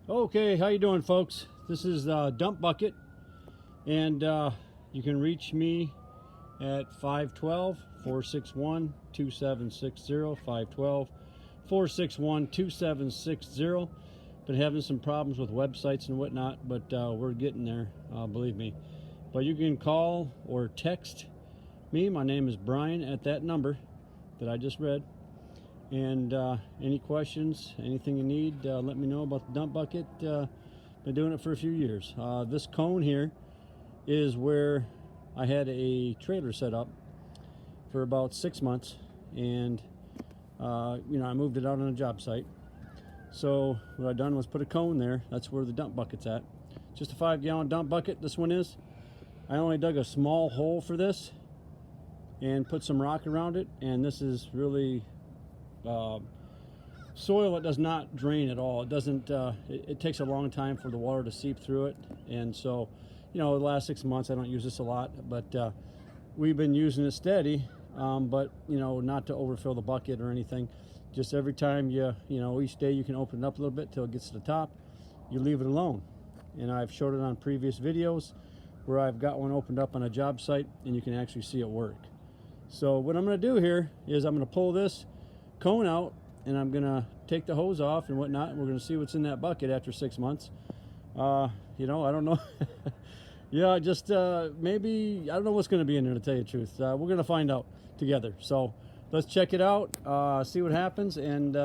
Okay, how you doing, folks? This is Dump Bucket, and you can reach me at 512-461-2760, 512-461-2760. Been having some problems with websites and whatnot, but we're getting there, believe me. But you can call or text me. My name is Brian at that number that I just read. And any questions, anything you need, let me know about the dump bucket. Been doing it for a few years. This cone here is where I had a trailer set up for about 6 months, and I moved it out on a job site. So what I done was put a cone there. That's where the dump bucket's at. Just a 5-gallon dump bucket. This one is. I only dug a small hole for this and put some rock around it, and this is really soil that does not drain at all. It doesn't. It takes a long time for the water to seep through it, and so, the last 6 months I don't use this a lot, but we've been using it steady. But not to overfill the bucket or anything. Just every time each day you can open it up a little bit till it gets to the top. You leave it alone, and I've showed it on previous videos where I've got one opened up on a job site, and you can actually see it work. So what I'm going to do here is I'm going to pull this cone out, and I'm gonna take the hose off and whatnot, and we're gonna see what's in that bucket after 6 months. I don't know. Yeah, just maybe, I don't know what's gonna be in there, to tell you the truth. We're gonna find out together. So let's check it out, see what happens, and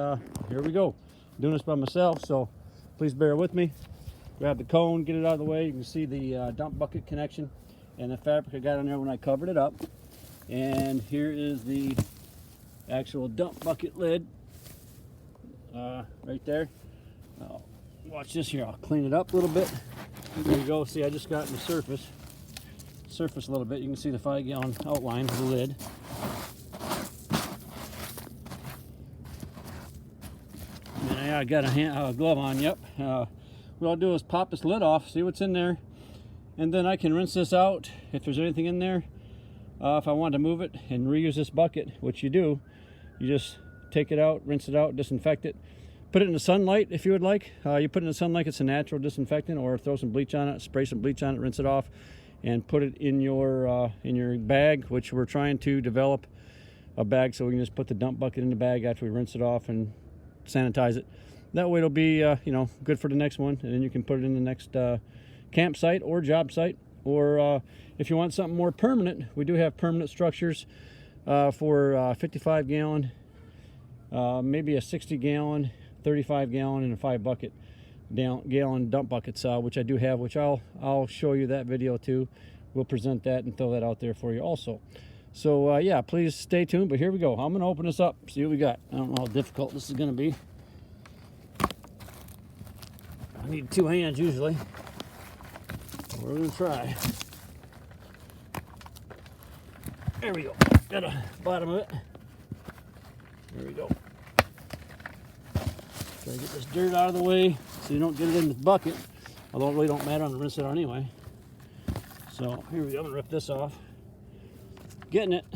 here we go. I'm doing this by myself, so please bear with me. Grab the cone, get it out of the way. You can see the dump bucket connection and the fabric I got on there when I covered it up. And here is the actual dump bucket lid, right there. Watch this here. I'll clean it up a little bit. There you go. See, I just got in the surface a little bit. You can see the 5-gallon outline of the lid. And I got a glove on. Yep. What I'll do is pop this lid off, see what's in there, and then I can rinse this out if there's anything in there. If I want to move it and reuse this bucket, which you do, you just take it out, rinse it out, disinfect it, put it in the sunlight if you would like. You put it in the sunlight, it's a natural disinfectant, or throw some bleach on it, spray some bleach on it, rinse it off, and put it in your bag, which we're trying to develop a bag so we can just put the dump bucket in the bag after we rinse it off and sanitize it. That way it'll be good for the next one, and then you can put it in the next campsite or job site. Or if you want something more permanent, we do have permanent structures for 55-gallon, maybe a 60-gallon, 35-gallon, and a 5-gallon dump buckets, which I do have, which I'll show you that video too. We'll present that and throw that out there for you also. So yeah, please stay tuned. But here we go. I'm going to open this up, see what we got. I don't know how difficult this is going to be. I need 2 hands usually. We're going to try. There we go. Got a bottom of it. There we go. Try to get this dirt out of the way so you don't get it in the bucket. Although it really don't matter, I'm going to rinse it out anyway. So here we go. I'm going to rip this off. Getting it.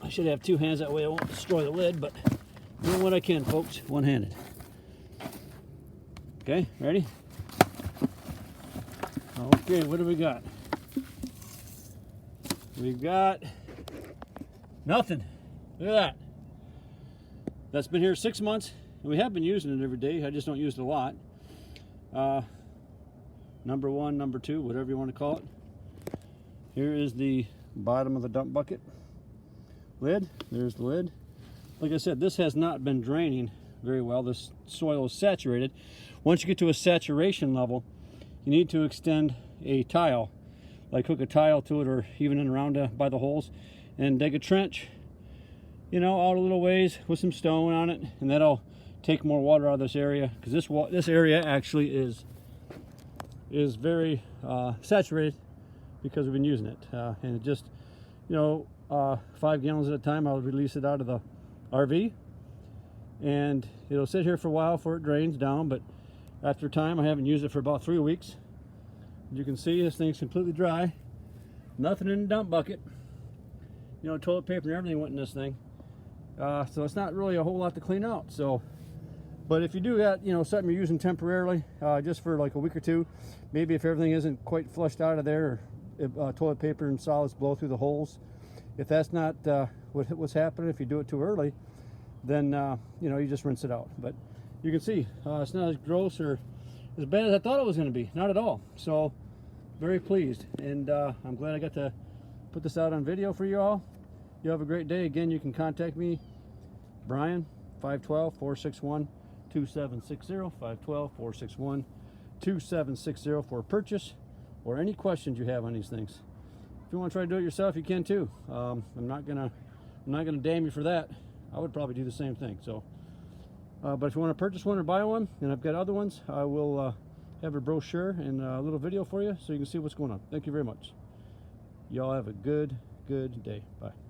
I should have 2 hands, that way I won't destroy the lid, but doing what I can, folks, one-handed. Okay, ready? Okay, what do we got? We've got nothing. Look at that. That's been here 6 months, and we have been using it every day. I just don't use it a lot. Number 1, number 2, whatever you want to call it. Here is the bottom of the dump bucket lid. There's the lid. Like I said, this has not been draining very well. This soil is saturated. Once you get to a saturation level, you need to extend a tile, like hook a tile to it, or even in around by the holes, and dig a trench, out a little ways with some stone on it, and that'll take more water out of this area, because this area actually is very saturated because we've been using it, and it just 5 gallons at a time. I'll release it out of the RV, and it'll sit here for a while before it drains down. But after time, I haven't used it for about 3 weeks. As you can see, this thing's completely dry. Nothing in the dump bucket. Toilet paper and everything went in this thing. So it's not really a whole lot to clean out. So But if you do got, you know, something you're using temporarily, just for like a week or two, maybe if everything isn't quite flushed out of there, or toilet paper and solids blow through the holes, if that's not what's happening, if you do it too early, then you know, you just rinse it out. But you can see it's not as gross or as bad as I thought it was going to be. Not at all. So very pleased, and I'm glad I got to put this out on video for you all. You have a great day. Again, you can contact me, Brian, 512-461-2760, 512-461-2760 for a purchase or any questions you have on these things. If you want to try to do it yourself, you can too. I'm not gonna damn you for that. I would probably do the same thing. So, but if you want to purchase one or buy one, and I've got other ones, I will have a brochure and a little video for you so you can see what's going on. Thank you very much. Y'all have a good day. Bye.